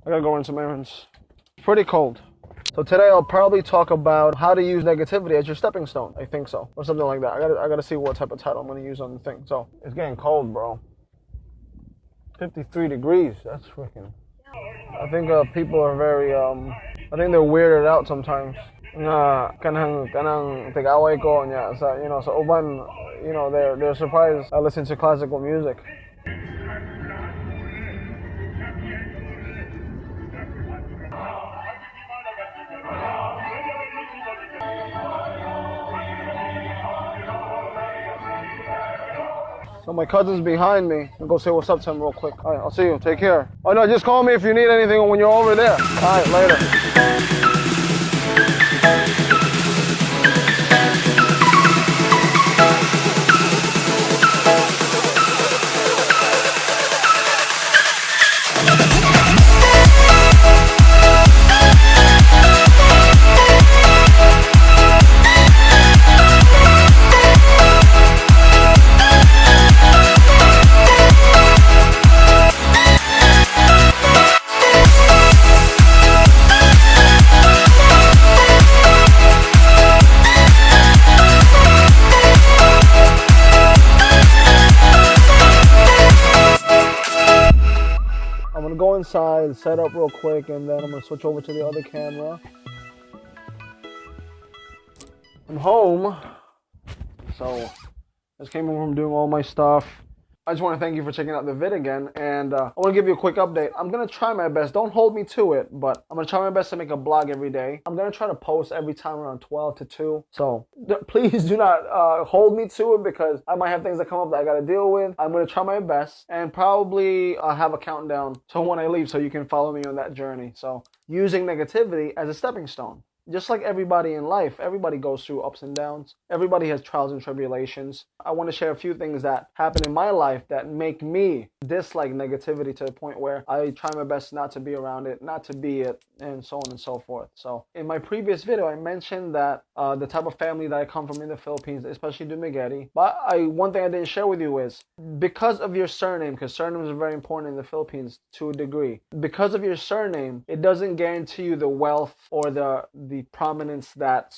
I gotta go run some errands. Pretty cold. So today I'll probably talk about how to use negativity as your stepping stone. I think so, or something like that. I gotta see what type of title I'm gonna use on the thing. So it's getting cold, bro. 53 degrees. That's freaking. I think people are very. I think they're weirded out sometimes. Nga kanang tig-away ko niya sa sa uban, they're surprised I listen to classical music. So my cousin's behind me. I'll go say what's up to him real quick. All right, I'll see you. Take care. Oh no, just call me if you need anything when you're over there. All right, later. Go inside, set up real quick, and then I'm gonna switch over to the other camera. I'm home, so just came home from doing all my stuff. I just want to thank you for checking out the vid again, and I want to give you a quick update. I'm going to try my best. Don't hold me to it, but I'm going to try my best to make a blog every day. I'm going to try to post every time around 12 to 2. So please do not hold me to it because I might have things that come up that I got to deal with. I'm going to try my best and probably have a countdown to when I leave so you can follow me on that journey. So using negativity as a stepping stone. Just like everybody in life, everybody goes through ups and downs. Everybody has trials and tribulations. I want to share a few things that happen in my life that make me dislike negativity to the point where I try my best not to be around it, not to be it, and so on and so forth. So in my previous video, I mentioned that the type of family that I come from in the Philippines, especially Dumaguete. But one thing I didn't share with you is because of your surname, because surnames are very important in the Philippines to a degree. Because of your surname, it doesn't guarantee you the wealth or the prominence that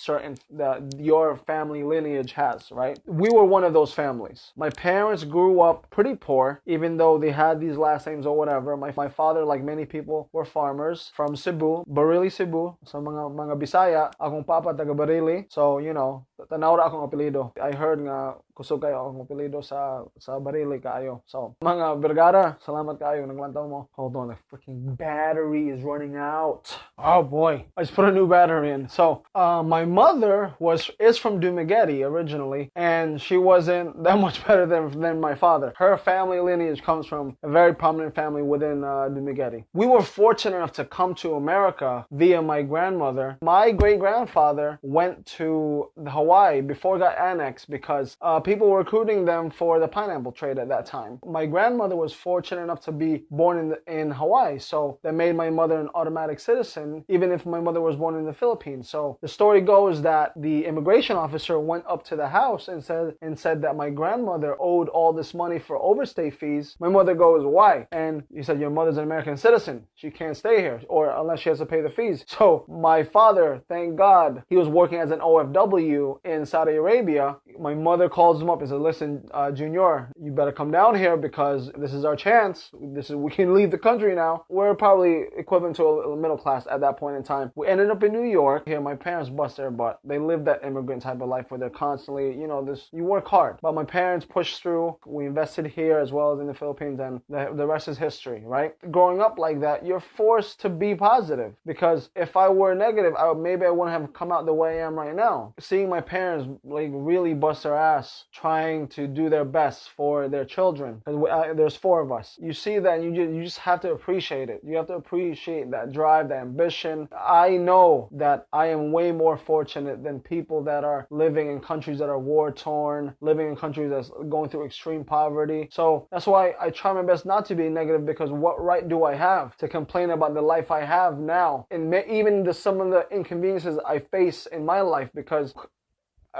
your family lineage has, right? We were one of those families. My parents grew up pretty poor, even though they had these last names or whatever. My father, like many people, were farmers from Cebu, Barili, Cebu. Sa mga Bisaya, akong papa taga Barili. So, tanaw ra akong apelido. I heard nga kusog kayo akong apelido sa Barili kaayo. So, mga Vergara, salamat kayo naglantaw mo. Hold on, the freaking battery is running out. Oh boy, I just put a new battery in. So, my mother is from Dumaguete originally, and she wasn't that much better than my father. Her family lineage comes from a very prominent family within Dumaguete. We were fortunate enough to come to America via my grandmother. My great-grandfather went to Hawaii before it got annexed because people were recruiting them for the pineapple trade at that time. My grandmother was fortunate enough to be born in Hawaii, so that made my mother an automatic citizen, even if my mother was born in the Philippines. So the story goes that the immigration officer went up to the house and said that my grandmother owed all this money for overstay fees. My mother goes, why? And he said, your mother's an American citizen. She can't stay here, or unless she has to pay the fees. So my father, thank God, he was working as an OFW in Saudi Arabia. My mother calls him up and says, listen, Junior, you better come down here because this is our chance. We can leave the country now. We're probably equivalent to a middle class at that point in time. We ended up in New York. Here, my parents bust their butt. They live that immigrant type of life where they're constantly, you work hard. But my parents pushed through. We invested here as well as in the Philippines, and the rest is history, right? Growing up like that, you're forced to be positive because if I were negative, maybe I wouldn't have come out the way I am right now. Seeing my parents really bust their ass trying to do their best for their children, because there's 4 of us. You see that and you just have to appreciate it. You have to appreciate that drive, that ambition. I know that I am way more fortunate than people that are living in countries that are war-torn, living in countries that's going through extreme poverty. So that's why I try my best not to be negative, because what right do I have to complain about the life I have now? And even some of the inconveniences I face in my life, because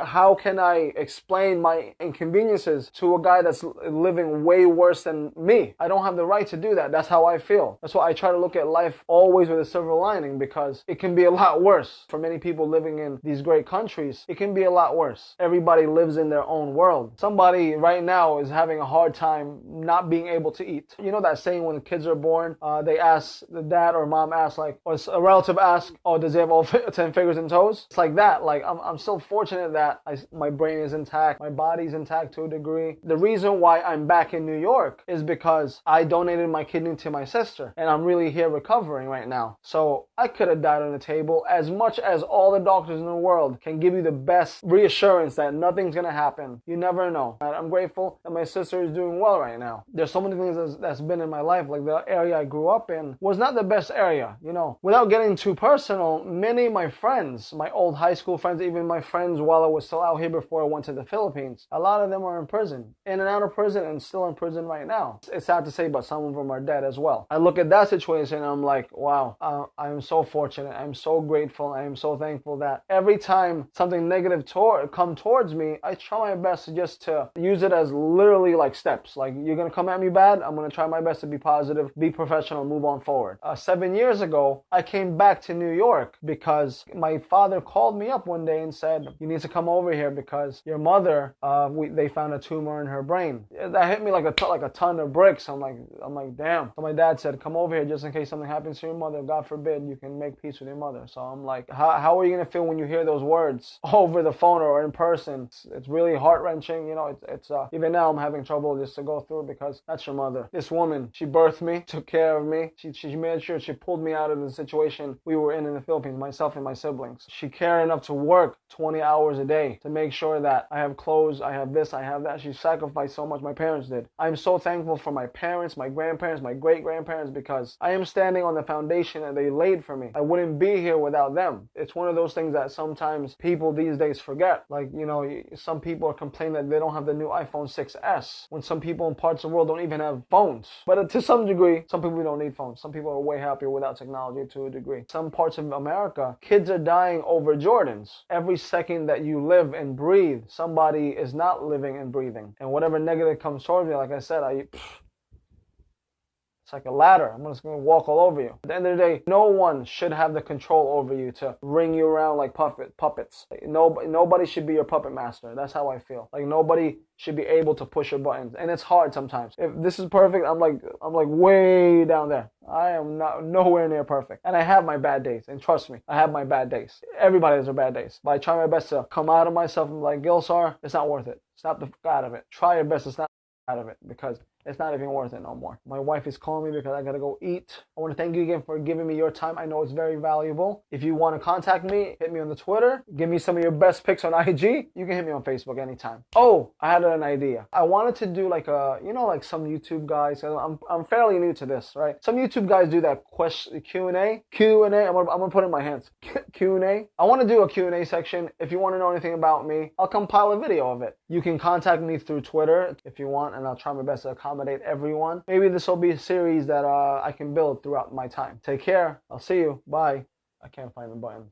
how can I explain my inconveniences to a guy that's living way worse than me? I don't have the right to do that. That's how I feel. That's why I try to look at life always with a silver lining, because it can be a lot worse. For many people living in these great countries, it can be a lot worse. Everybody lives in their own world. Somebody right now is having a hard time not being able to eat. You know that saying, when kids are born, they ask, the dad or mom asks, like, or a relative asks, oh, does he have all 10 fingers and toes? It's like that. Like, I'm still fortunate that my brain is intact, my body's intact to a degree. The reason why I'm back in New York is because I donated my kidney to my sister, and I'm really here recovering right now. So I could have died on the table. As much as all the doctors in the world can give you the best reassurance that nothing's gonna happen, you never know. And I'm grateful that my sister is doing well right now. There's so many things that's been in my life, like the area I grew up in was not the best area, you know. Without getting too personal, many of my friends, my old high school friends, even my friends while I was still out here before I went to the Philippines, a lot of them are in prison, in and out of prison, and still in prison right now. It's sad to say, but some of them are dead as well. I look at that situation and I'm like, wow, I am so fortunate. I'm so grateful. I am so thankful that every time something negative come towards me, I try my best just to use it as literally like steps. Like, you're going to come at me bad, I'm going to try my best to be positive, be professional, move on forward. 7 years ago, I came back to New York because my father called me up one day and said, you need to come over here because your mother, they found a tumor in her brain. That hit me like a ton of bricks. I'm like, damn. So my dad said, come over here just in case something happens to your mother. God forbid, you can make peace with your mother. So I'm like, how are you going to feel when you hear those words over the phone or in person? It's really heart-wrenching. You know, it's even now I'm having trouble just to go through it, because that's your mother. This woman, she birthed me, took care of me. She made sure she pulled me out of the situation we were in the Philippines, myself and my siblings. She cared enough to work 20 hours a day to make sure that I have clothes, I have this, I have that. She sacrificed so much. My parents did. I'm so thankful for my parents, my grandparents, my great-grandparents, because I am standing on the foundation that they laid for me. I wouldn't be here without them. It's one of those things that sometimes people these days forget. Like, you know, some people are complaining that they don't have the new iPhone 6S, when some people in parts of the world don't even have phones. But to some degree, some people don't need phones. Some people are way happier without technology to a degree. Some parts of America, kids are dying over Jordans. Every second that you live and breathe, somebody is not living and breathing. And whatever negative comes towards me, like I said, it's like a ladder. I'm just going to walk all over you. At the end of the day, no one should have the control over you to ring you around like puppets. Like, nobody should be your puppet master. That's how I feel. Like, nobody should be able to push your buttons. And it's hard sometimes. If this is perfect, I'm like way down there. I am nowhere near perfect. And I have my bad days. And trust me, I have my bad days. Everybody has their bad days. But I try my best to come out of myself and be like, Gilsar, it's not worth it. Snap the fuck out of it. Try your best to snap out of it, because it's not even worth it no more. My wife is calling me because I gotta go eat. I want to thank you again for giving me your time. I know it's very valuable. If you want to contact me, hit me on the Twitter. Give me some of your best pics on IG. You can hit me on Facebook anytime. Oh, I had an idea. I wanted to do like like some YouTube guys. I'm fairly new to this, right? Some YouTube guys do that Q&A. I'm gonna put it in my hands. Q&A. I want to do a Q&A section. If you want to know anything about me, I'll compile a video of it. You can contact me through Twitter if you want, and I'll try my best to accommodate everyone. Maybe this will be a series that I can build throughout my time. Take care. I'll see you. Bye. I can't find the button.